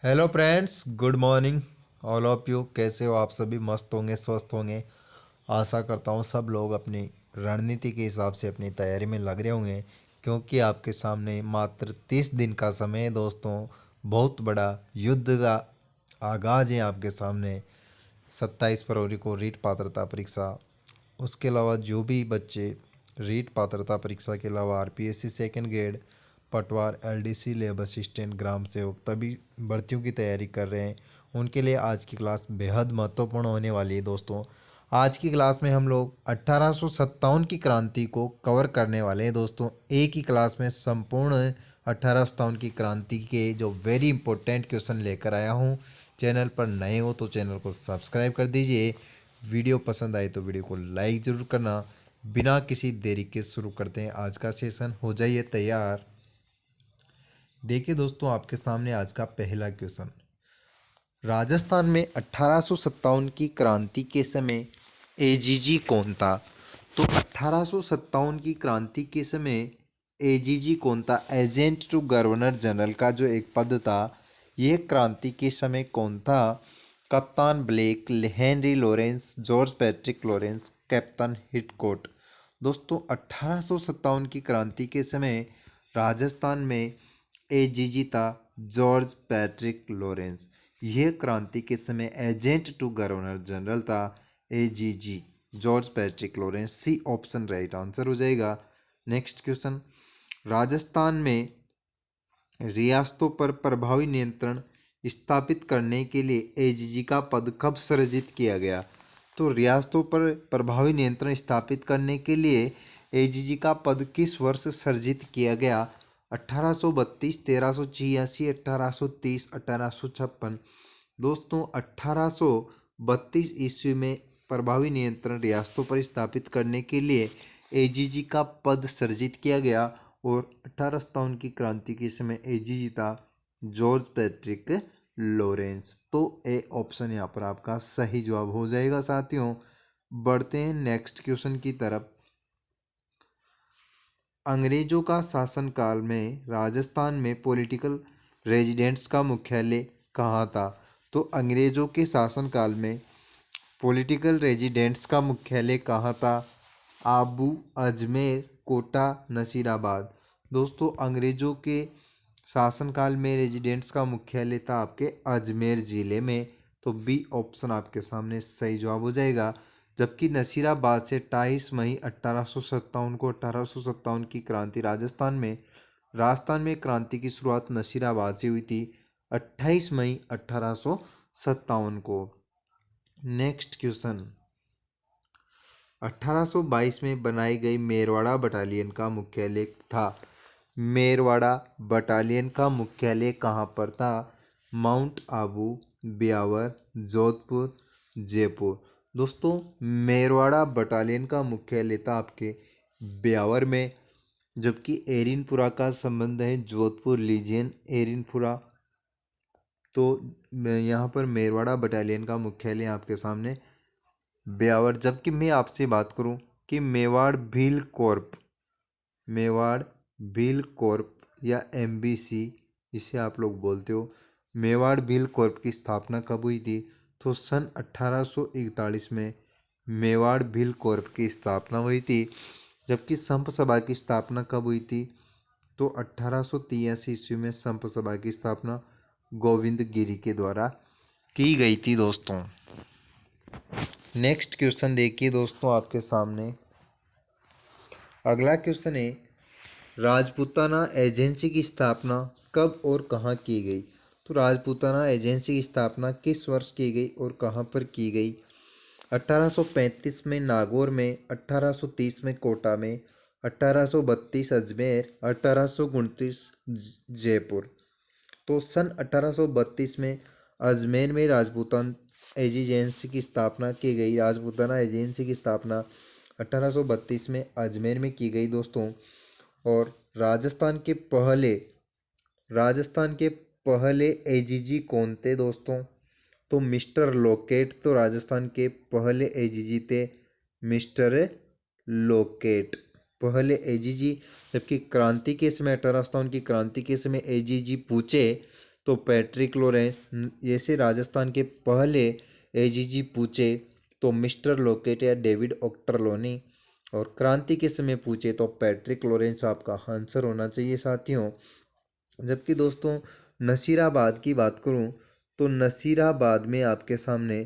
Hello friends, good morning all of you. कैसे हो आप सभी? मस्त होंगे, स्वस्थ होंगे। आशा करता हूँ सब लोग अपनी रणनीति के हिसाब से अपनी तैयारी में लग रहे होंगे, क्योंकि आपके सामने मात्र 30 दिन का समय है दोस्तों। बहुत बड़ा युद्ध का आगाज़ है आपके सामने। 27 फरवरी को रीट पात्रता परीक्षा। उसके अलावा जो भी बच्चे रीट पात्रता परीक्षा के अलावा आरपीएससी सेकंड ग्रेड, पटवार, एलडीसी, लेबर असिस्टेंट, ग्राम सेवक तभी भर्तियों की तैयारी कर रहे हैं, उनके लिए आज की क्लास बेहद महत्वपूर्ण होने वाली है दोस्तों। आज की क्लास में हम लोग 1857 की क्रांति को कवर करने वाले हैं दोस्तों। एक ही क्लास में संपूर्ण 1857 की क्रांति के जो वेरी इंपॉर्टेंट क्वेश्चन लेकर आया हूँ। चैनल पर नए हो तो चैनल को सब्सक्राइब कर दीजिए। वीडियो पसंद आए तो वीडियो को लाइक ज़रूर करना। बिना किसी देरी के शुरू करते हैं आज का सेशन। हो जाइए तैयार। देखिए दोस्तों, आपके सामने आज का पहला क्वेश्चन। राजस्थान में 1857 की क्रांति के समय एजीजी कौन था? तो 1857 की क्रांति के समय एजीजी कौन था? एजेंट टू गवर्नर जनरल का जो एक पद था, यह क्रांति के समय कौन था? कप्तान Blake, Henry Lawrence, George Patrick Lawrence, captain Heathcote. दोस्तों 1857 की क्रांति के समय राजस्थान में एजीजी था जॉर्ज पैट्रिक लॉरेंस। यह क्रांति के समय एजेंट टू गवर्नर जनरल था AGG George Patrick Lawrence. C option right answer हो जाएगा। Next question. राजस्थान में रियासतों पर प्रभावी नियंत्रण स्थापित करने के लिए एजीजी का पद कब सृजित किया गया? तो रियासतों पर प्रभावी नियंत्रण स्थापित करने के लिए एजीजी का पद किस वर्ष सृजित किया गया? 1832, 1386, 1830, 1856। दोस्तों 1832 ईस्वी में प्रभावी नियंत्रण रियासतों पर स्थापित करने के लिए एजीजी का पद सृजित किया गया। और 1857 की क्रांति के समय एजीजी था जॉर्ज पैट्रिक लॉरेंस। तो ए ऑप्शन यहाँ पर आपका सही जवाब हो जाएगा साथियों। बढ़ते हैं नेक्स्ट क्वेश्चन की तरफ। अंग्रेजों का शासनकाल में राजस्थान में पॉलिटिकल रेजिडेंट्स का मुख्यालय कहाँ था? तो अंग्रेजों के शासनकाल में पॉलिटिकल रेजिडेंट्स का मुख्यालय कहाँ था? आबू, अजमेर, कोटा, नसीराबाद। दोस्तों अंग्रेजों के शासनकाल में रेजिडेंट्स का मुख्यालय था आपके अजमेर ज़िले में। तो बी ऑप्शन आपके सामने सही जवाब हो जाएगा। जबकि नसीराबाद से 28 मई 1857 को 1857 की क्रांति राजस्थान में क्रांति की शुरुआत नसीराबाद से हुई थी 28 मई 1857 को। Next question. 1822 में बनाई गई मेरवाड़ा बटालियन का मुख्यालय था। मेरवाड़ा बटालियन का मुख्यालय कहाँ पर था? माउंट आबू, ब्यावर, जोधपुर, जयपुर। दोस्तों मेरवाड़ा बटालियन का मुख्यालय था आपके ब्यावर में। जबकि एरिनपुरा का संबंध है जोधपुर लीजियन एरिनपुरा। तो यहाँ पर मेरवाड़ा बटालियन का मुख्यालय आपके सामने ब्यावर। जबकि मैं आपसे बात करूं कि मेवाड़ भील कॉर्प या एमबीसी जिसे आप लोग बोलते हो, मेवाड़ भील कॉर्प की स्थापना कब हुई थी? तो सन 1841 में मेवाड़ भील कॉर्प की स्थापना हुई थी। जबकि संप सभा की स्थापना कब हुई थी? तो 1883 ईस्वी में संप सभा की स्थापना गोविंद गिरी के द्वारा की गई थी दोस्तों। नेक्स्ट क्वेश्चन देखिए दोस्तों आपके सामने। अगला क्वेश्चन है, राजपूताना एजेंसी की स्थापना कब और कहाँ की गई? तो राजपूताना एजेंसी की स्थापना किस वर्ष की गई और कहाँ पर की गई? 1835 में नागौर में, 1830 में कोटा में, 1832 अजमेर, 1829 जयपुर। तो सन 1832 में अजमेर में राजपूताना एजेंसी की स्थापना की गई। राजपूताना एजेंसी की स्थापना 1832 में अजमेर में की गई दोस्तों। और राजस्थान के पहले एजीजी कौन थे दोस्तों? तो मिस्टर लोकेट। तो राजस्थान के पहले एजीजी थे मिस्टर लोकेट, पहले एजीजी। जबकि क्रांति के समय 1857 की क्रांति के समय एजीजी पूछे तो पैट्रिक लॉरेंस। जैसे राजस्थान के पहले एजीजी पूछे तो मिस्टर लोकेट या डेविड ऑक्टरलोनी, और क्रांति के समय पूछे तो पैट्रिक लॉरेंस आपका आंसर होना चाहिए साथियों। जबकि दोस्तों नसीराबाद की बात करूं तो नसीराबाद में आपके सामने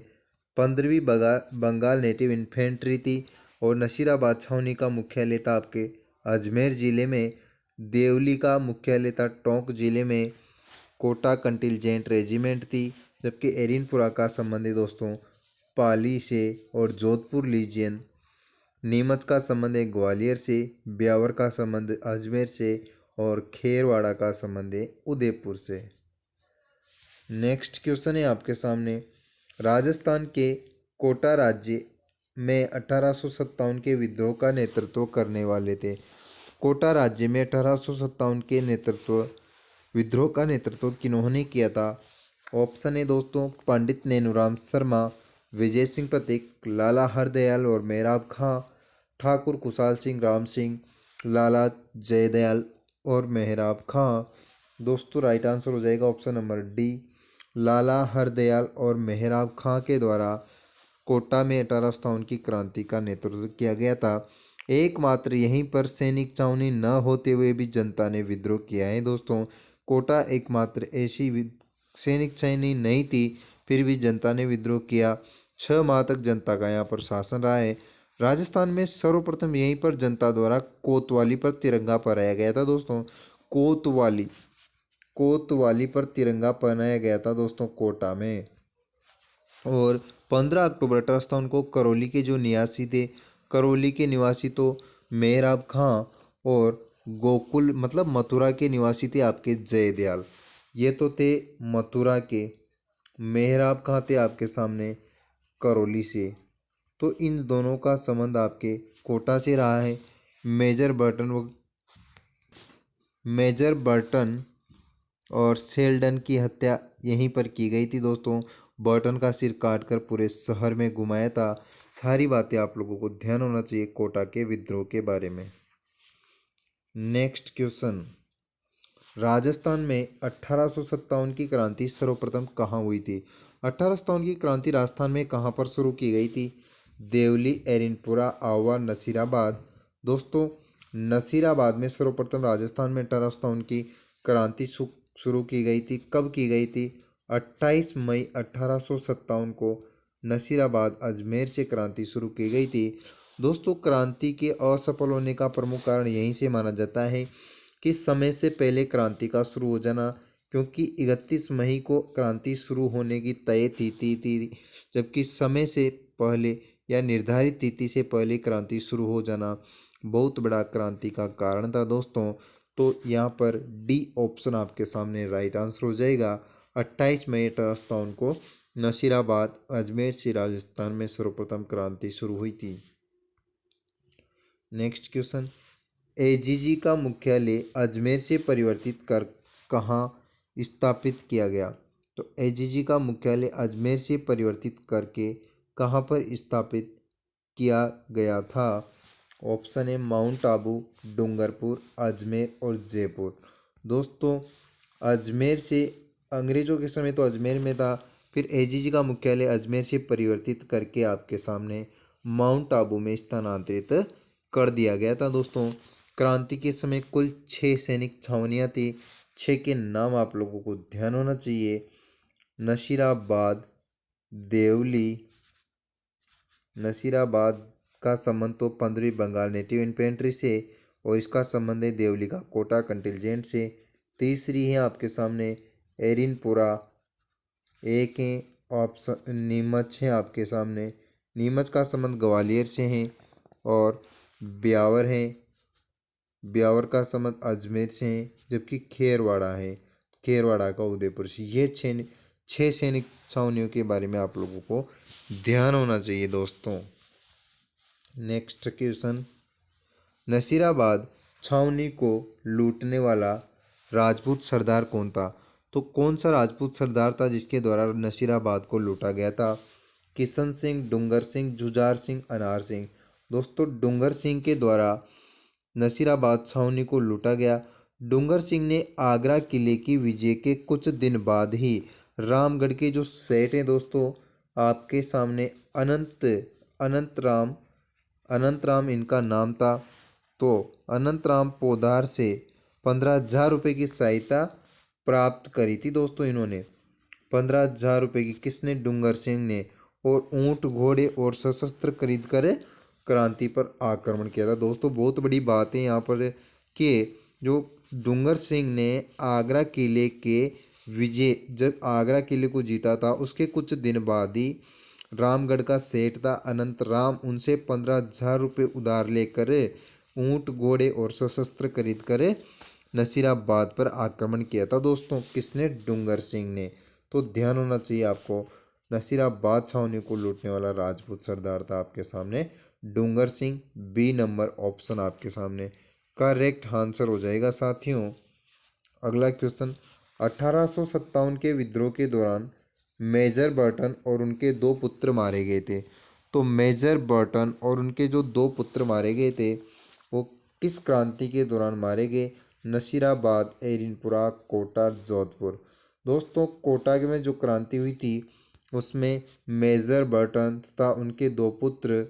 15वीं बंगाल नेटिव इन्फेंट्री थी, और नसीराबाद छावनी का मुख्यालय था आपके अजमेर ज़िले में। देवली का मुख्यालय था टोंक ज़िले में। कोटा कंटिलजेंट रेजिमेंट थी। जबकि एरिनपुरा का संबंध है दोस्तों पाली से, और जोधपुर लीजियन। नीमच का संबंध है ग्वालियर से। ब्यावर का संबंध अजमेर से, और खेरवाड़ा का संबंध है उदयपुर से। नेक्स्ट क्वेश्चन है आपके सामने, राजस्थान के कोटा राज्य में 1857 के विद्रोह का नेतृत्व करने वाले थे। कोटा राज्य में 1857 के विद्रोह का नेतृत्व किन्होंने किया था? ऑप्शन है दोस्तों पंडित नेनूराम शर्मा, विजय सिंह प्रतीक, लाला हरदयाल और मेहराब खां, ठाकुर कुशाल सिंह, राम सिंह, लाला जयदयाल और मेहराब खां। दोस्तों राइट आंसर हो जाएगा ऑप्शन नंबर डी, लाला हरदयाल और मेहराब खां के द्वारा कोटा में 1857 की क्रांति का नेतृत्व किया गया था। एकमात्र यहीं पर सैनिक छावनी न होते हुए भी जनता ने विद्रोह किया है दोस्तों। कोटा एकमात्र ऐसी सैनिक छावनी नहीं थी, फिर भी जनता ने विद्रोह किया। 6 माह तक जनता का यहाँ पर शासन रहा है। राजस्थान में सर्वप्रथम यहीं पर जनता द्वारा कोतवाली पर तिरंगा फहराया गया था दोस्तों। कोतवाली कोतवाली पर तिरंगा पहनाया गया था दोस्तों कोटा में। और 15 अक्टूबर 1857 को करौली के जो निवासी थे, करौली के निवासी तो मेहराब खां, और गोकुल मतलब मथुरा के निवासी थे आपके जयदयाल। ये तो थे मथुरा के। मेहराब खां थे आपके सामने करौली से। तो इन दोनों का संबंध आपके कोटा से रहा है। मेजर बर्टन और सेल्डन की हत्या यहीं पर की गई थी दोस्तों। बर्टन का सिर काटकर पूरे शहर में घुमाया था। सारी बातें आप लोगों को ध्यान होना चाहिए कोटा के विद्रोह के बारे में। नेक्स्ट क्वेश्चन, राजस्थान में 1857 की क्रांति सर्वप्रथम कहाँ हुई थी? 1857 की क्रांति राजस्थान में कहाँ पर शुरू की गई थी? देवली, एरिनपुरा, आवा, नसीराबाद। दोस्तों नसीराबाद में सर्वप्रथम राजस्थान में 1857 की क्रांति शुरू की गई थी। कब की गई थी? 28 मई 1857 को नसीराबाद अजमेर से क्रांति शुरू की गई थी। दोस्तों क्रांति के असफल होने का प्रमुख कारण यहीं से माना जाता है कि समय से पहले क्रांति का शुरू हो जाना, क्योंकि 31 मई को क्रांति शुरू होने की तय तिथि थी, जबकि समय से पहले या निर्धारित तिथि से पहले क्रांति शुरू हो जाना बहुत बड़ा क्रांति का कारण था दोस्तों। तो यहाँ पर डी ऑप्शन आपके सामने राइट आंसर हो जाएगा। 28 मई 1857 को नसीराबाद अजमेर से राजस्थान में सर्वप्रथम क्रांति शुरू हुई थी। नेक्स्ट क्वेश्चन, एजीजी का मुख्यालय अजमेर से परिवर्तित कर कहाँ स्थापित किया गया? तो एजीजी का मुख्यालय अजमेर से परिवर्तित करके कहाँ पर स्थापित किया गया था? ऑप्शन है माउंट आबू, डूंगरपुर, अजमेर और जयपुर। दोस्तों अजमेर से अंग्रेजों के समय तो अजमेर में था, फिर एजीजी का मुख्यालय अजमेर से परिवर्तित करके आपके सामने माउंट आबू में स्थानांतरित कर दिया गया था दोस्तों। क्रांति के समय कुल 6 सैनिक छावनियाँ थी। 6 के नाम आप लोगों को ध्यान होना चाहिए। नसीराबाद, देवली, नसीराबाद का संबंध तो 15वीं बंगाल नेटिव इन्फेंट्री से, और इसका संबंध है देवली का कोटा कंटिलजेंट से। तीसरी है आपके सामने एरिनपुरा। एक है ऑप्शन नीमच है आपके सामने। नीमच का संबंध ग्वालियर से है। और ब्यावर है, ब्यावर का संबंध अजमेर से है। जबकि खेरवाड़ा है, खेरवाड़ा का उदयपुर से। ये 6 सैनिक छावनियों के बारे में आप लोगों को ध्यान होना चाहिए दोस्तों। नेक्स्ट क्वेश्चन, नसीराबाद छावनी को लूटने वाला राजपूत सरदार कौन था? तो कौन सा राजपूत सरदार था जिसके द्वारा नसीराबाद को लूटा गया था? किशन सिंह, डूंगर सिंह, जुझार सिंह, अनार सिंह। दोस्तों डूंगर सिंह के द्वारा नसीराबाद छावनी को लूटा गया। डूंगर सिंह ने आगरा किले की विजय के कुछ दिन बाद ही रामगढ़ के जो सेठ हैं दोस्तों आपके सामने अनंत राम इनका नाम था। तो अनंत राम पोदार से 15,000 रुपये की सहायता प्राप्त करी थी दोस्तों। इन्होंने 15,000 रुपये की किसने? डूंगर सिंह ने। और ऊंट घोड़े और सशस्त्र खरीद कर क्रांति पर आक्रमण किया था दोस्तों। बहुत बड़ी बात है यहाँ पर कि जो डूंगर सिंह ने आगरा किले के विजय जब आगरा किले को जीता था उसके कुछ दिन बाद ही रामगढ़ का सेठ था अनंत राम उनसे 15,000 रुपये उधार लेकर ऊंट घोड़े और सशस्त्र खरीद कर नसीराबाद पर आक्रमण किया था दोस्तों। किसने? डूंगर सिंह ने। तो ध्यान होना चाहिए आपको, नसीराबाद छावनी को लूटने वाला राजपूत सरदार था आपके सामने डूंगर सिंह। बी नंबर ऑप्शन आपके सामने करेक्ट आंसर हो जाएगा साथियों। अगला क्वेश्चन, 1857 के विद्रोह के दौरान मेजर बर्टन और उनके दो पुत्र मारे गए थे। तो मेजर बर्टन और उनके जो दो पुत्र मारे गए थे वो किस क्रांति के दौरान मारे गए? नसीराबाद, एरिनपुरा, कोटा, जोधपुर। दोस्तों कोटा के में जो क्रांति हुई थी उसमें मेजर बर्टन तथा उनके दो पुत्र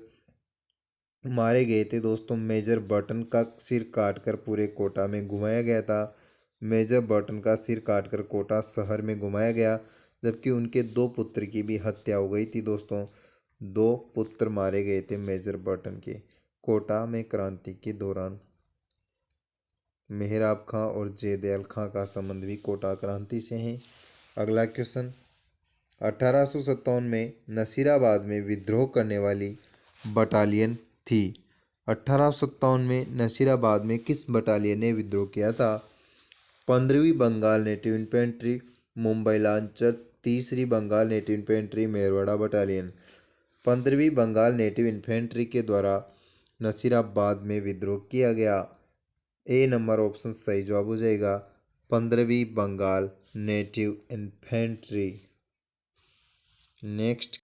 मारे गए थे दोस्तों। मेजर बर्टन का सिर काटकर पूरे कोटा में घुमाया गया था। मेजर बर्टन का सिर काटकर कोटा शहर में घुमाया गया, जबकि उनके दो पुत्र की भी हत्या हो गई थी दोस्तों। दो पुत्र मारे गए थे मेजर बर्टन के कोटा में क्रांति के दौरान। मेहराब खां और जयदयाल खां का संबंध भी कोटा क्रांति से है। अगला क्वेश्चन, 1857 में नसीराबाद में विद्रोह करने वाली बटालियन थी। 1857 में नसीराबाद में किस बटालियन ने विद्रोह किया था? 15वीं Bengal native infantry, Mumbai lancer, तीसरी Bengal native infantry, Merwara battalion. 15वीं बंगाल नेटिव इन्फेंट्री के द्वारा नसीराबाद में विद्रोह किया गया। ए नंबर ऑप्शन सही जवाब हो जाएगा 15वीं Bengal native infantry. Next,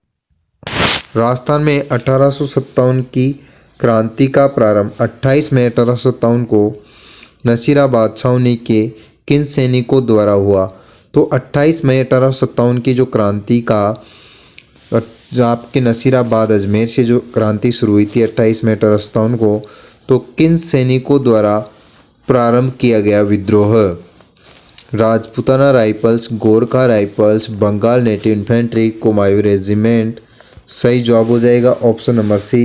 Rajasthan में 1857 की क्रांति का प्रारंभ 28 मई 1857 को नसीराबाद छावनी के किन सैनिकों द्वारा हुआ? तो 28 मई 1857 की जो क्रांति का जो आपके नसीराबाद अजमेर से जो क्रांति शुरू हुई थी 28 मई 1857 को, तो किन सैनिकों द्वारा प्रारंभ किया गया विद्रोह? Rajputana rifles, Gorkha rifles, Bengal native infantry, Kumaon regiment. सही जवाब हो जाएगा option number C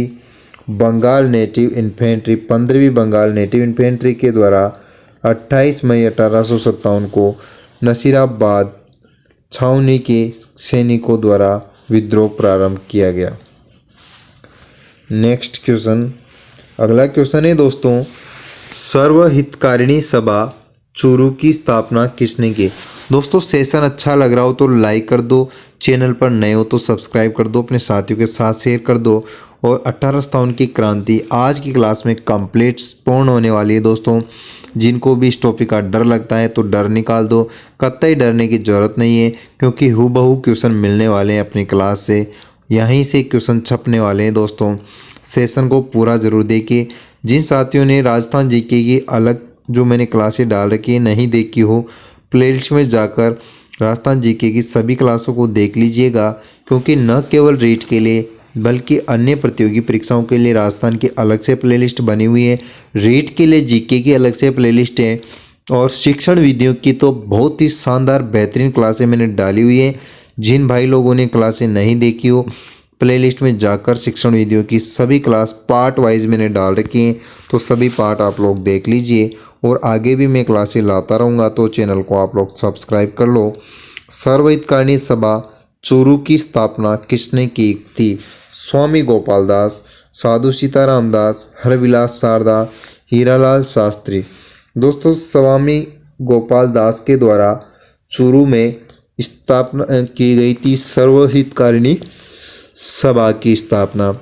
Bengal native infantry. 15वीं बंगाल नेटिव इन्फेंट्री के द्वारा 28 मई 1857 को नसीराबाद छावनी के सैनिकों द्वारा विद्रोह प्रारंभ किया गया। नेक्स्ट क्वेश्चन, अगला क्वेश्चन है दोस्तों, सर्वहितकारिणी सभा चूरू की स्थापना किसने की? दोस्तों सेशन अच्छा लग रहा हो तो लाइक कर दो, चैनल पर नए हो तो सब्सक्राइब कर दो, अपने साथियों के साथ शेयर कर दो। और 1857 की क्रांति आज की क्लास में कंप्लीट पूर्ण होने वाली है दोस्तों। जिनको भी इस टॉपिक का डर लगता है तो डर निकाल दो, कतई डरने की ज़रूरत नहीं है, क्योंकि हूबहू क्वेश्चन मिलने वाले हैं अपनी क्लास से, यहीं से क्वेश्चन छपने वाले हैं दोस्तों। सेशन को पूरा ज़रूर देखिए। जिन साथियों ने राजस्थान जीके की अलग जो मैंने क्लासें डाल रखी है नहीं देखी हो, प्लेलिस्ट में जाकर राजस्थान जीके की सभी क्लासों को देख लीजिएगा, क्योंकि न केवल रीट के लिए बल्कि अन्य प्रतियोगी परीक्षाओं के लिए राजस्थान की अलग से प्लेलिस्ट बनी हुई है। रीट के लिए जीके की अलग से प्लेलिस्ट है, और शिक्षण विधियों की तो बहुत ही शानदार बेहतरीन क्लासें मैंने डाली हुई है। जिन भाई लोगों ने क्लासें नहीं देखी हो, प्लेलिस्ट में जाकर शिक्षण विधियों की सभी क्लास पार्ट वाइज मैंने डाल रखी हैं, तो सभी पार्ट आप लोग देख लीजिए। और आगे भी मैं क्लासें लाता रहूँगा, तो चैनल को आप लोग सब्सक्राइब कर लो। सर्वहितकारिणी सभा चूरू की स्थापना किसने की थी? स्वामी गोपाल दास, साधु सीताराम दास, हरविलास शारदा, हीरालाल शास्त्री। दोस्तों स्वामी गोपाल दास के द्वारा चूरू में स्थापना की गई थी सर्वहितकारिणी सभा की स्थापना,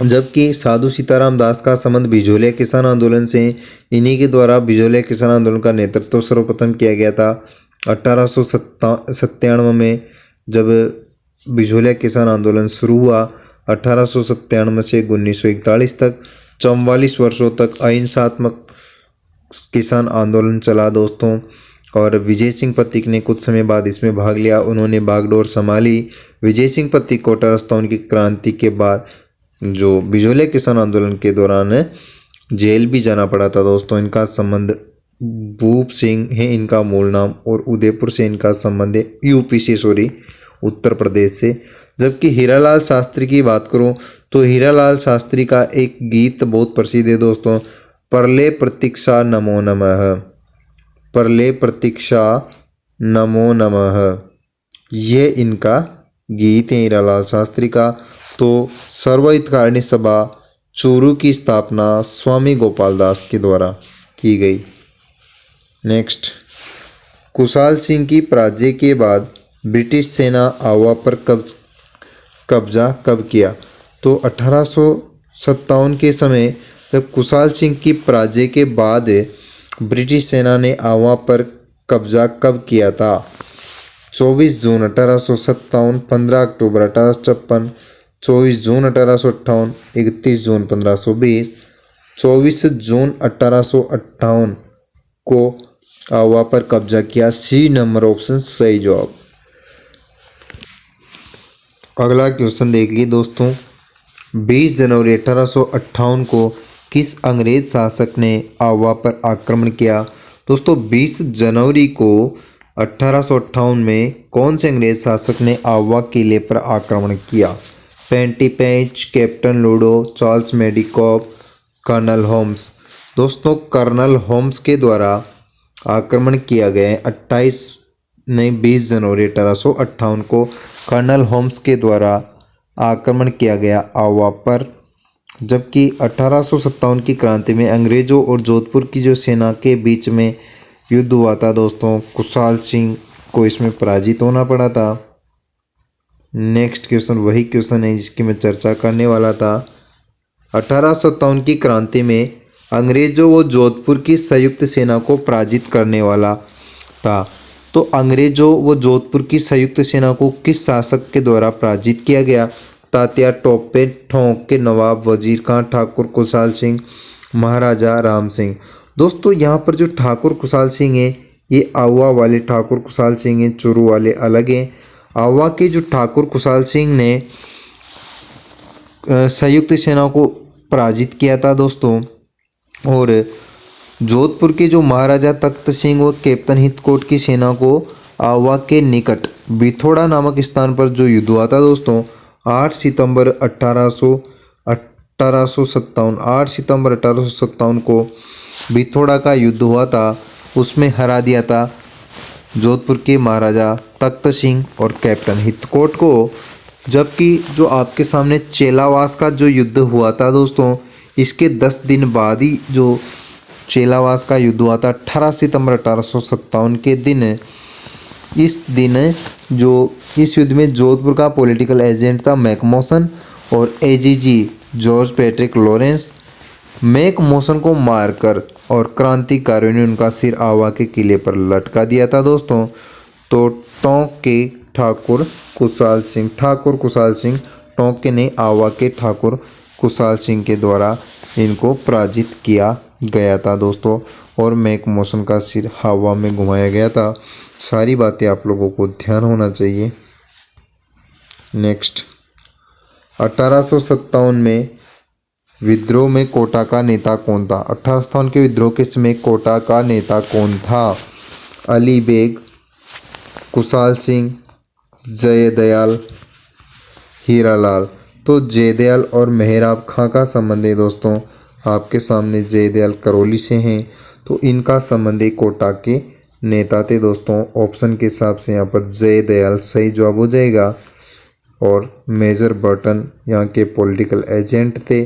जबकि साधु सीताराम दास का संबंध बिजोलिया किसान आंदोलन से, इन्हीं के द्वारा बिजोलिया किसान आंदोलन का नेतृत्व सर्वप्रथम किया गया था 1897 में, जब बिजोलिया किसान आंदोलन शुरू हुआ। 1897 से 1941 तक 44 वर्षों तक अहिंसात्मक किसान आंदोलन चला दोस्तों, और विजय सिंह पथिक ने कुछ समय बाद इसमें भाग लिया। उन्होंने बागडोर संभाली। विजय सिंह पथिक को 1857 की क्रांति के बाद जो बिजोलिया किसान आंदोलन के दौरान जेल भी जाना पड़ा था दोस्तों। इनका संबंध भूप सिंह है इनका मूल नाम, और उदयपुर से इनका संबंध है, यूपी से सॉरी, उत्तर प्रदेश से। जबकि हीरालाल शास्त्री की बात करूं तो हीरालाल शास्त्री का एक गीत बहुत प्रसिद्ध है दोस्तों, परले प्रतीक्षा नमो नमः, परले प्रतीक्षा नमो नमः, ये इनका गीत है हीरालाल शास्त्री का। तो सर्वहितकारिणी सभा चूरू की स्थापना स्वामी गोपाल दास के द्वारा की गई। नेक्स्ट, कुशाल सिंह की पराजय के बाद ब्रिटिश सेना आवा पर कब्जा कब किया? तो 1857 के समय जब कुशाल सिंह की पराजय के बाद ब्रिटिश सेना ने आवा पर कब्जा कब किया था? 24 जून 1857, 15 अक्टूबर 1856, 24 जून 1858, 31 जून 1520, 24 जून 1858 को आवा पर कब्जा किया। सी नंबर ऑप्शन सही जवाब। अगला क्वेश्चन देख लीजिए दोस्तों, 20 जनवरी 1858 को किस अंग्रेज शासक ने आवा पर आक्रमण किया? दोस्तों 20 जनवरी को 1858 में कौन से अंग्रेज शासक ने आवा किले पर आक्रमण किया? पेंटीपेच, कैप्टन लूडो, चार्ल्स मेडिकॉफ, कर्नल होम्स। दोस्तों कर्नल होम्स के द्वारा आक्रमण किया गया है 20 जनवरी 1858 को कर्नल होम्स के द्वारा आक्रमण किया गया आवा पर। जबकि 1857 की क्रांति में अंग्रेजों और जोधपुर की जो सेना के बीच में युद्ध हुआ था दोस्तों, कुशाल सिंह को इसमें पराजित होना पड़ा था। नेक्स्ट क्वेश्चन वही क्वेश्चन है जिसकी मैं चर्चा करने वाला था। 1857 की क्रांति में अंग्रेजों व जोधपुर की संयुक्त सेना को पराजित करने वाला था। तो अंग्रेजों व जोधपुर की संयुक्त सेना को किस शासक के द्वारा पराजित किया गया? तात्या टोपे, ठोंक के नवाब वजीर खां, ठाकुर कुशाल सिंह, महाराजा राम सिंह। दोस्तों यहाँ पर जो ठाकुर कुशाल सिंह है ये आवा वाले ठाकुर कुशाल सिंह हैं, चूरू वाले अलग हैं। आवा के जो ठाकुर कुशाल सिंह ने संयुक्त सेना को पराजित किया था दोस्तों, और जोधपुर के जो महाराजा तख्त सिंह और कैप्टन हितकोट की सेना को आवा के निकट बिथोड़ा नामक स्थान पर जो युद्ध हुआ था दोस्तों 8 सितंबर 1857 को बिथोड़ा का युद्ध हुआ था, उसमें हरा दिया था जोधपुर के महाराजा तख्त सिंह और कैप्टन हितकोट को। जबकि जो आपके सामने चेलावास का जो युद्ध हुआ था दोस्तों, इसके 10 दिन बाद ही जो चेलावास का युद्ध हुआ था 18 सितंबर 1857 के दिन। इस दिन जो इस युद्ध में जोधपुर का पॉलिटिकल एजेंट था मैकमोसन और एजीजी जॉर्ज पैट्रिक लॉरेंस। मैकमोसन को मारकर और क्रांतिकारियों ने उनका सिर आवा के किले पर लटका दिया था दोस्तों। तो टोंक के ठाकुर कुशाल सिंह टोंक ने आवा के ठाकुर कुशाल सिंह के द्वारा इनको पराजित किया गया था दोस्तों, और मैकमोसन का सिर हवा में घुमाया गया था। सारी बातें आप लोगों को ध्यान होना चाहिए। नेक्स्ट, 1857 में विद्रोह में कोटा का नेता कौन था? 1857 के विद्रोह के समय कोटा का नेता कौन था? अली बेग, कुशाल सिंह, जयदयाल, हीरालाल। तो जयदयाल और मेहराब खां का संबंध है दोस्तों, आपके सामने जयदयाल करौली से हैं, तो इनका संबंध है कोटा के नेता थे दोस्तों। ऑप्शन के हिसाब से यहाँ पर जयदयाल सही जवाब हो जाएगा। और मेजर बर्टन यहाँ के पॉलिटिकल एजेंट थे,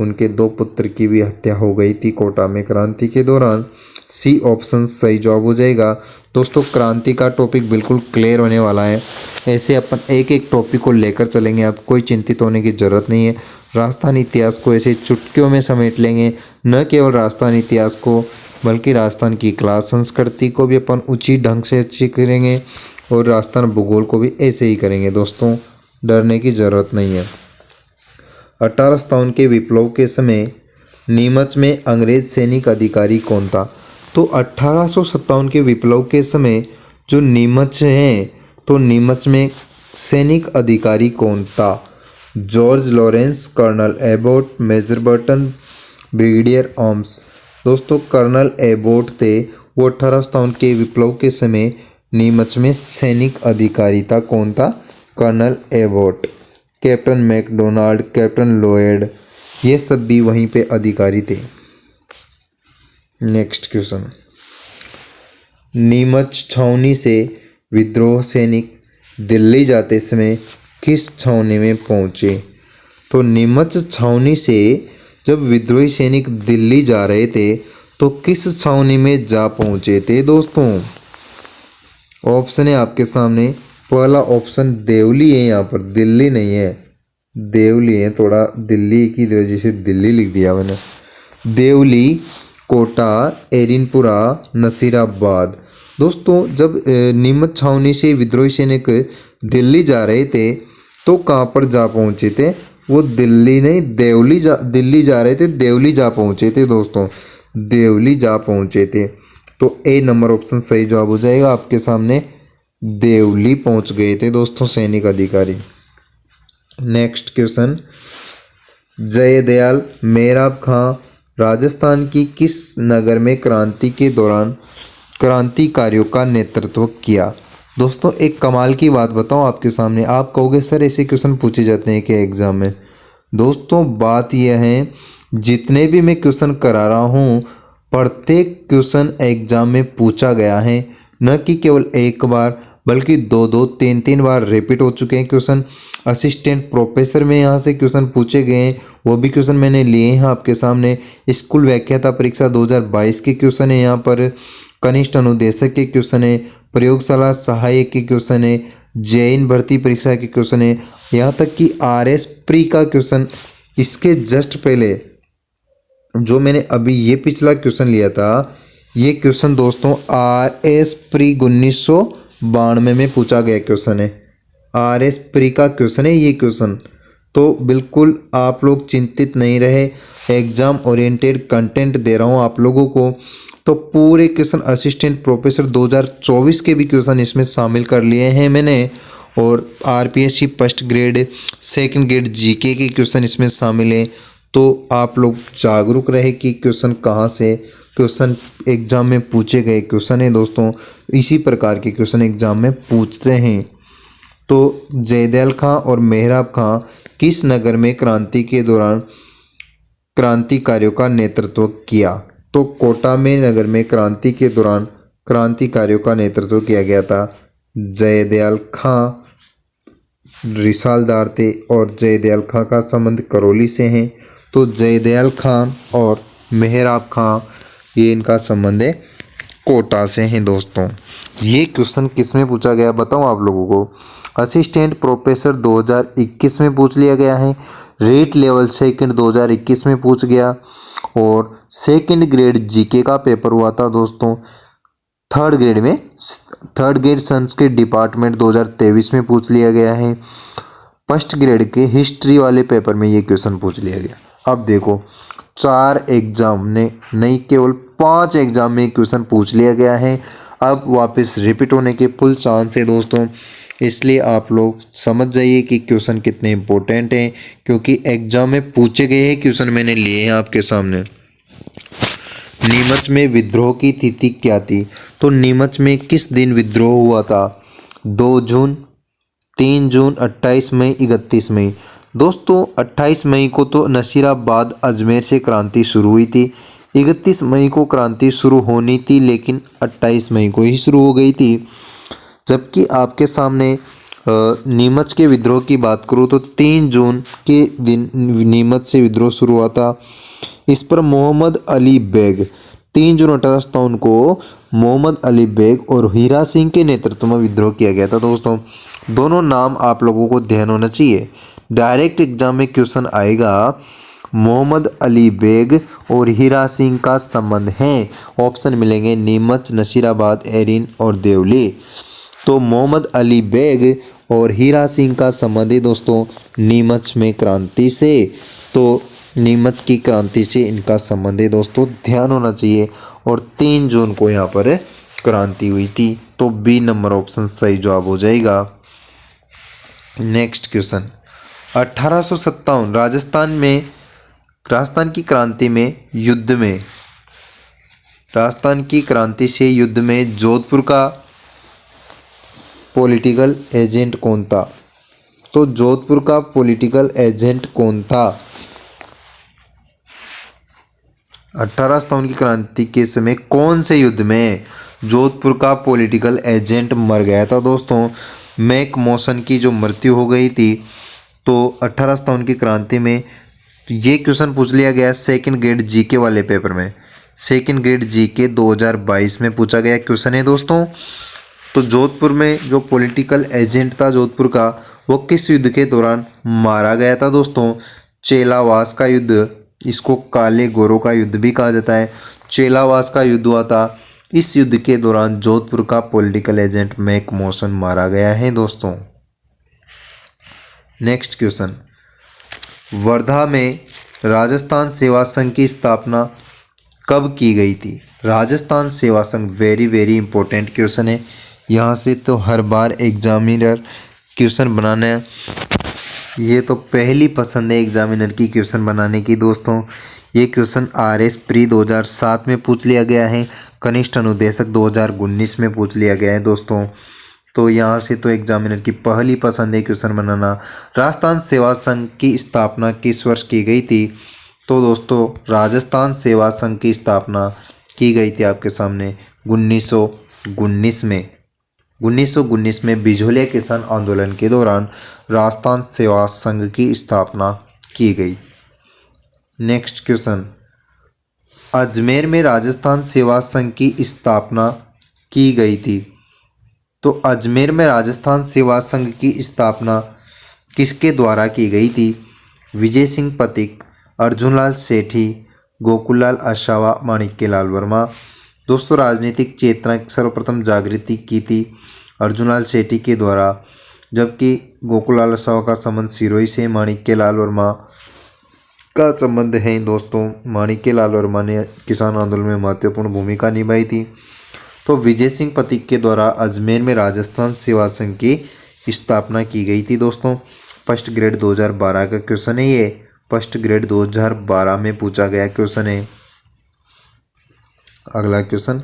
उनके 2 पुत्र की भी हत्या हो गई थी कोटा में क्रांति के दौरान। सी ऑप्शन सही जवाब हो जाएगा। दोस्तों क्रांति का टॉपिक बिल्कुल क्लियर होने वाला है, ऐसे अपन एक एक टॉपिक को लेकर चलेंगे, आप कोई चिंतित होने की ज़रूरत नहीं है। राजस्थान इतिहास को ऐसे चुटकियों में समेट लेंगे, न केवल राजस्थान इतिहास को बल्कि राजस्थान की कला संस्कृति को भी अपन उचित ढंग से अच्छी करेंगे, और राजस्थान भूगोल को भी ऐसे ही करेंगे दोस्तों, डरने की ज़रूरत नहीं है। 1857 के विप्लव के समय नीमच में अंग्रेज सैनिक अधिकारी कौन था? तो 1857 के विप्लव के समय जो नीमच हैं, तो नीमच में सैनिक अधिकारी कौन था? George Lawrence, colonel Abbott, major Burton, brigadier arms. दोस्तों कर्नल एबोट थे, वो 1857 के विप्लव के समय नीमच में सैनिक अधिकारी था। कौन था? Colonel Abbott. Captain McDonald, captain Lloyd, ये सब भी वहीं पे अधिकारी थे। नेक्स्ट क्वेश्चन, नीमच छावनी से विद्रोह सैनिक दिल्ली जाते समय किस छावनी में पहुंचे? तो नीमच छावनी से जब विद्रोही सैनिक दिल्ली जा रहे थे तो किस छावनी में जा पहुंचे थे दोस्तों? ऑप्शन है आपके सामने। पहला ऑप्शन देवली है, यहाँ पर दिल्ली नहीं है, देवली है। थोड़ा दिल्ली की वजह से दिल्ली लिख दिया मैंने। देवली, कोटा, एरिनपुरा, नसीराबाद। दोस्तों जब नीमच छावनी से विद्रोही सैनिक दिल्ली जा रहे थे तो कहाँ पर जा पहुँचे थे? वो दिल्ली नहीं, दिल्ली जा रहे थे, देवली जा पहुँचे थे दोस्तों, देवली जा पहुँचे थे। तो ए नंबर ऑप्शन सही जवाब हो जाएगा आपके सामने। देवली पहुँच गए थे दोस्तों सैनिक अधिकारी। नेक्स्ट क्वेश्चन, जयदयाल मेहराब खां राजस्थान की किस नगर में क्रांति के दौरान क्रांतिकारियों का नेतृत्व किया? दोस्तों एक कमाल की बात बताऊं आपके सामने, आप कहोगे सर ऐसे क्वेश्चन पूछे जाते हैं क्या एग्जाम में? दोस्तों बात यह है, जितने भी मैं क्वेश्चन करा रहा हूं प्रत्येक क्वेश्चन एग्जाम में पूछा गया है, न कि केवल एक बार बल्कि दो दो तीन तीन बार रिपीट हो चुके हैं क्वेश्चन। असिस्टेंट प्रोफेसर में यहाँ से क्वेश्चन पूछे गए हैं, वो भी क्वेश्चन मैंने लिए हैं आपके सामने। स्कूल व्याख्याता परीक्षा 2022 के क्वेश्चन है, यहाँ पर कनिष्ठ अनुदेशक के क्वेश्चन है, प्रयोगशाला सहायक के क्वेश्चन है, जैन भर्ती परीक्षा के क्वेश्चन है, यहाँ तक कि RS प्री का क्वेश्चन। इसके जस्ट पहले जो मैंने अभी ये पिछला क्वेश्चन लिया था, ये क्वेश्चन दोस्तों RS प्री 1992 में पूछा गया क्वेश्चन है। RS प्री का क्वेश्चन है ये क्वेश्चन। तो बिल्कुल आप लोग चिंतित नहीं रहे, एग्जाम ओरिएंटेड कंटेंट दे रहा हूँ आप लोगों को। तो पूरे क्वेश्चन असिस्टेंट प्रोफेसर 2024 के भी क्वेश्चन इसमें शामिल कर लिए हैं मैंने, और RPSC first grade second grade GK के क्वेश्चन इसमें शामिल हैं। तो आप लोग जागरूक रहे कि क्वेश्चन कहाँ से क्वेश्चन एग्जाम में पूछे गए क्वेश्चन है दोस्तों, इसी प्रकार के क्वेश्चन एग्जाम में पूछते हैं। तो जयदयाल खां और मेहराब खां किस नगर में क्रांति के दौरान क्रांतिकारियों का नेतृत्व किया? तो कोटा में नगर में क्रांति के दौरान क्रांतिकारियों का नेतृत्व किया गया था। जयदयाल खां रिसालदार थे और जयदयाल खां का संबंध करौली से है। तो जयदयाल खां और मेहराब खां ये इनका संबंध है कोटा से हैं दोस्तों। ये क्वेश्चन किस में पूछा गया बताऊं आप लोगों को? असिस्टेंट प्रोफेसर 2021 में पूछ लिया गया है, रेट लेवल सेकंड 2021 में पूछ गया, और सेकंड ग्रेड GK का पेपर हुआ था दोस्तों थर्ड ग्रेड संस्कृत डिपार्टमेंट 2023 में पूछ लिया गया है। फर्स्ट ग्रेड के हिस्ट्री वाले पेपर में ये क्वेश्चन पूछ लिया गया। अब देखो 4 एग्जाम ने नहीं केवल 5 एग्जाम में क्वेश्चन पूछ लिया गया है। अब वापस रिपीट होने के फुल चांस है दोस्तों, इसलिए आप लोग समझ जाइए कि क्वेश्चन कितने इंपॉर्टेंट हैं, क्योंकि एग्जाम में पूछे गए हैं क्वेश्चन मैंने लिए हैं आपके सामने। नीमच में विद्रोह की तिथि क्या थी? तो नीमच में किस दिन विद्रोह हुआ था? 2 जून, 3 जून, 28 मई, 31 मई। दोस्तों 28 मई को तो नसीराबाद अजमेर से क्रांति शुरू हुई थी, 31 मई को क्रांति शुरू होनी थी लेकिन 28 मई को ही शुरू हो गई थी। जबकि आपके सामने नीमच के विद्रोह की बात करूँ तो 3 जून के दिन नीमच से विद्रोह शुरू हुआ था। इस पर मोहम्मद अली बेग 3 जून 1857 को मोहम्मद अली बेग और हीरा सिंह के नेतृत्व में विद्रोह किया गया था दोस्तों। दोनों नाम आप लोगों को ध्यान होना चाहिए, डायरेक्ट एग्जाम में क्वेश्चन आएगा। मोहम्मद अली बेग और हीरा सिंह का संबंध है, ऑप्शन मिलेंगे नीमच, नसीराबाद, एरिन और देवली। तो मोहम्मद अली बेग और हीरा सिंह का संबंध है दोस्तों नीमच में क्रांति से। तो नीमच की क्रांति से इनका संबंध है दोस्तों, ध्यान होना चाहिए। और 3 जून को यहाँ पर क्रांति हुई थी, तो बी नंबर ऑप्शन सही जवाब हो जाएगा। नेक्स्ट क्वेश्चन, 1857 राजस्थान की क्रांति में युद्ध में राजस्थान की क्रांति से युद्ध में जोधपुर का पॉलिटिकल एजेंट कौन था? तो जोधपुर का पॉलिटिकल एजेंट कौन था? 1857 की क्रांति के समय कौन से युद्ध में जोधपुर का पॉलिटिकल एजेंट मर गया था दोस्तों? मैक मॉसन की जो मृत्यु हो गई थी। तो 1857 की क्रांति में ये क्वेश्चन पूछ लिया गया सेकंड ग्रेड जीके वाले पेपर में, सेकंड ग्रेड जीके 2022 में पूछा गया क्वेश्चन है दोस्तों। तो जोधपुर में जो पॉलिटिकल एजेंट था जोधपुर का, वो किस युद्ध के दौरान मारा गया था दोस्तों? चेलावास का युद्ध, इसको काले गोरों का युद्ध भी कहा जाता है। चेलावास का युद्ध हुआ था, इस युद्ध के दौरान जोधपुर का पॉलिटिकल एजेंट मैक मॉसन मारा गया है दोस्तों। नेक्स्ट क्वेश्चन, वर्धा में राजस्थान सेवा संघ की स्थापना कब की गई थी? राजस्थान सेवा संघ वेरी वेरी इंपॉर्टेंट क्वेश्चन है, यहाँ से तो हर बार एग्जामिनर क्वेश्चन बनाना है, ये तो पहली पसंद है एग्जामिनर की क्वेश्चन बनाने की दोस्तों। ये क्वेश्चन RS प्री 2007 में पूछ लिया गया है, कनिष्ठ अनुदेशक 2019 में पूछ लिया गया है दोस्तों। तो यहाँ से तो एग्जामिनर की पहली पसंद है क्वेश्चन बनाना। राजस्थान सेवा संघ की स्थापना किस वर्ष की गई थी? तो दोस्तों राजस्थान सेवा संघ की स्थापना की गई थी आपके सामने 1919 में। 1919 में बिजोलिया किसान आंदोलन के दौरान राजस्थान सेवा संघ की स्थापना की गई। नेक्स्ट क्वेश्चन, अजमेर में राजस्थान सेवा संघ की स्थापना की गई थी। तो अजमेर में राजस्थान सेवा संघ की स्थापना किसके द्वारा की गई थी? विजय सिंह पथिक, अर्जुनलाल सेठी, गोकुललाल असावा, माणिक्यलाल वर्मा। दोस्तों राजनीतिक चेतना की सर्वप्रथम जागृति की थी अर्जुनलाल सेठी के द्वारा, जबकि गोकुललाल असावा का संबंध सिरोही से, माणिक्यलाल वर्मा का संबंध है दोस्तों, माणिक्यलाल वर्मा ने किसान आंदोलन में महत्वपूर्ण भूमिका निभाई थी। तो विजय सिंह पथिक के द्वारा अजमेर में राजस्थान सेवा संघ की स्थापना की गई थी दोस्तों। फर्स्ट ग्रेड 2012 का क्वेश्चन है ये, फर्स्ट ग्रेड 2012 में पूछा गया क्वेश्चन है। अगला क्वेश्चन,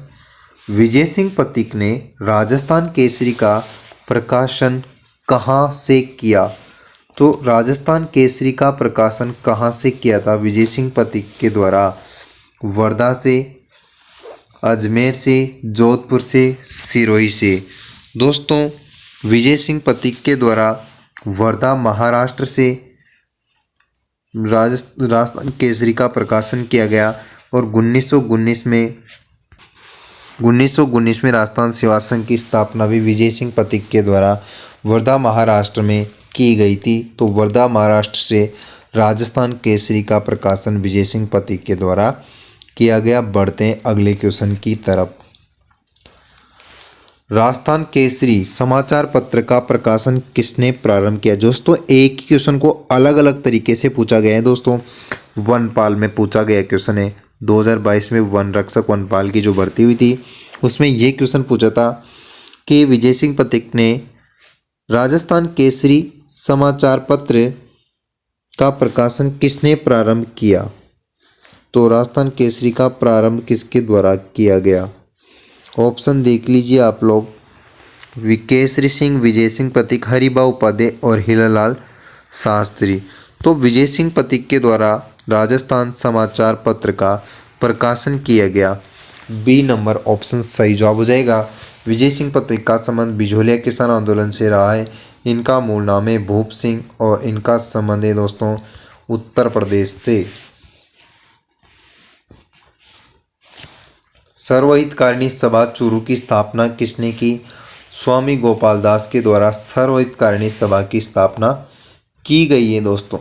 विजय सिंह पथिक ने राजस्थान केसरी का प्रकाशन कहाँ से किया? तो राजस्थान केसरी का प्रकाशन कहाँ से किया था विजय सिंह पथिक के द्वारा? वर्धा से, अजमेर से, जोधपुर से, सिरोही से। दोस्तों विजय सिंह पथिक के द्वारा वर्धा महाराष्ट्र से राजस्थान केसरी का प्रकाशन किया गया। और 1919 में राजस्थान सेवा संघ की स्थापना भी विजय सिंह पथिक के द्वारा वर्धा महाराष्ट्र में की गई थी। तो वर्धा महाराष्ट्र से राजस्थान केसरी का प्रकाशन विजय सिंह पथिक के द्वारा किया गया। बढ़ते हैं अगले क्वेश्चन की तरफ। राजस्थान केसरी समाचार पत्र का प्रकाशन किसने प्रारंभ किया? दोस्तों एक ही क्वेश्चन को अलग अलग तरीके से पूछा गया है दोस्तों। वनपाल में पूछा गया क्वेश्चन है, 2022 में वन रक्षक वनपाल की जो भर्ती हुई थी उसमें ये क्वेश्चन पूछा था कि विजय सिंह पथिक ने राजस्थान केसरी समाचार पत्र का प्रकाशन किसने प्रारंभ किया? तो राजस्थान केसरी का प्रारंभ किसके द्वारा किया गया? ऑप्शन देख लीजिए आप लोग, केसरी सिंह, विजय सिंह पथिक, हरिभाऊ उपाध्याय और हीरालाल शास्त्री। तो विजय सिंह पथिक के द्वारा राजस्थान समाचार पत्र का प्रकाशन किया गया। बी नंबर ऑप्शन सही जवाब हो जाएगा। विजय सिंह पथिक का संबंध बिजोलिया किसान आंदोलन से रहा है। इनका मूल नाम है भूप सिंह और इनका संबंध है दोस्तों उत्तर प्रदेश से। सर्वहितकारिणी सभा चूरू की स्थापना किसने की? स्वामी गोपाल दास के द्वारा सर्वहितकारिणी सभा की स्थापना की गई है दोस्तों।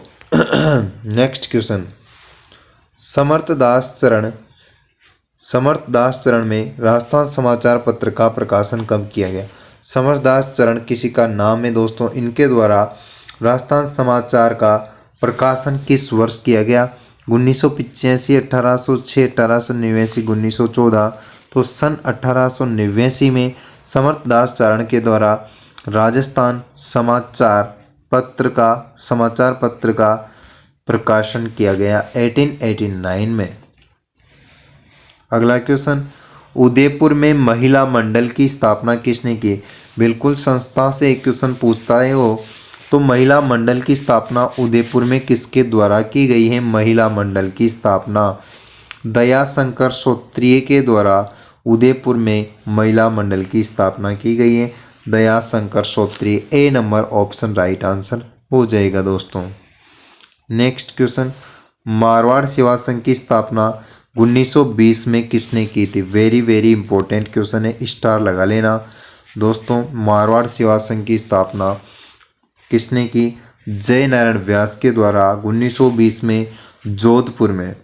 नेक्स्ट क्वेश्चन, समर्थ दास चरण में राजस्थान समाचार पत्र का प्रकाशन कब किया गया? समर्थ दास चरण किसी का नाम है दोस्तों। इनके द्वारा राजस्थान समाचार का प्रकाशन किस वर्ष किया गया? 1985, 1806, 1889, 1914। तो सन 1889 में समर्थदास चारण के द्वारा राजस्थान समाचार पत्र का प्रकाशन किया गया 1889 में। अगला क्वेश्चन, उदयपुर में महिला मंडल की स्थापना किसने की? बिल्कुल संस्था से एक क्वेश्चन पूछता है वो। तो महिला मंडल की स्थापना उदयपुर में किसके द्वारा की गई है? महिला मंडल की स्थापना दयाशंकर श्रोत्रिय के द्वारा उदयपुर में महिला मंडल की स्थापना की गई है। दयाशंकर श्रोत्रिय, ए नंबर ऑप्शन राइट आंसर हो जाएगा दोस्तों। नेक्स्ट क्वेश्चन, मारवाड़ सेवा संघ की स्थापना 1920 में किसने की थी? वेरी वेरी इंपॉर्टेंट क्वेश्चन है, स्टार लगा लेना दोस्तों। मारवाड़ सेवा संघ की स्थापना किसने की? जय नारायण व्यास के द्वारा 1920 में जोधपुर में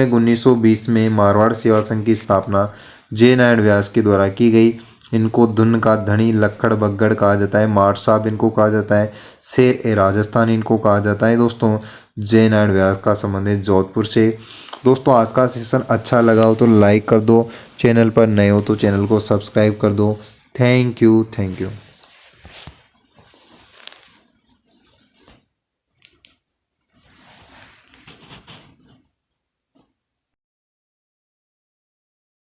1920 में मारवाड़ सेवा संघ की स्थापना जय नारायण व्यास के द्वारा की गई। इनको धुन का धनी, लक्कड़ बग्गड़ कहा जाता है, मार साहब इनको कहा जाता है, शेर ए राजस्थान इनको कहा जाता है दोस्तों। जय नारायण व्यास का संबंध है जोधपुर से। दोस्तों आज का सेशन अच्छा लगा हो तो लाइक कर दो, चैनल पर नए हो तो चैनल को सब्सक्राइब कर दो। Thank you.